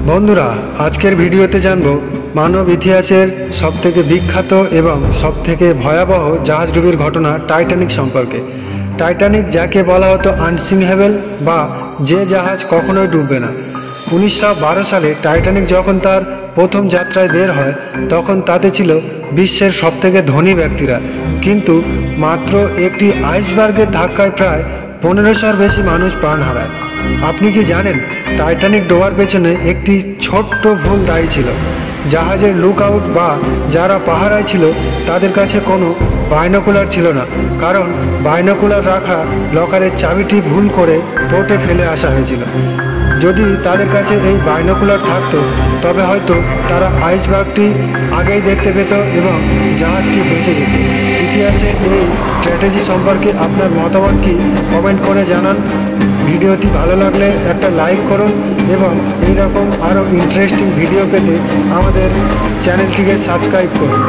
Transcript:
বন্ধুরা, আজকের ভিডিওতে জানব মানব ইতিহাসের সবথেকে বিখ্যাত এবং সবথেকে ভয়াবহ জাহাজডুবির ঘটনা টাইটানিক সম্পর্কে। টাইটানিক যাকে বলা হতো আনসিংহেবল বা যে জাহাজ কখনোই ডুববে না। 1912 সালে টাইটানিক যখন তার প্রথম যাত্রায় বের হয় তখন তাতে ছিল বিশ্বের সবথেকে ধনী ব্যক্তিরা, কিন্তু মাত্র একটি আইসবার্গের ধাক্কায় প্রায় 1500-র বেশি মানুষ প্রাণ হারায়। আপনি কি জানেন টাইটানিক ডোবার পেছনে একটি ছোট্ট ভুল দায়ী ছিল? জাহাজের লুক আউট বা যারা পাহারায় ছিল তাদের কাছে কোনো বাইনোকুলার ছিল না, কারণ বাইনোকুলার রাখা লকারের চাবিটি ভুল করে পোর্টে ফেলে আসা হয়েছিল। যদি তাদের কাছে এই বাইনোকুলার থাকতো তবে হয়তো তারা আইসবার্গটি আগেই দেখতে পেত এবং জাহাজটি বেঁচে যেত। ইতিহাসের এই স্ট্র্যাটেজি সম্পর্কে আপনার মতামত কি কমেন্ট করে জানান। ভিডিওটি ভালো লাগলে একটা লাইক করুন এবং এইরকম আরও ইন্টারেস্টিং ভিডিও পেতে আমাদের চ্যানেলটিকে সাবস্ক্রাইব করুন।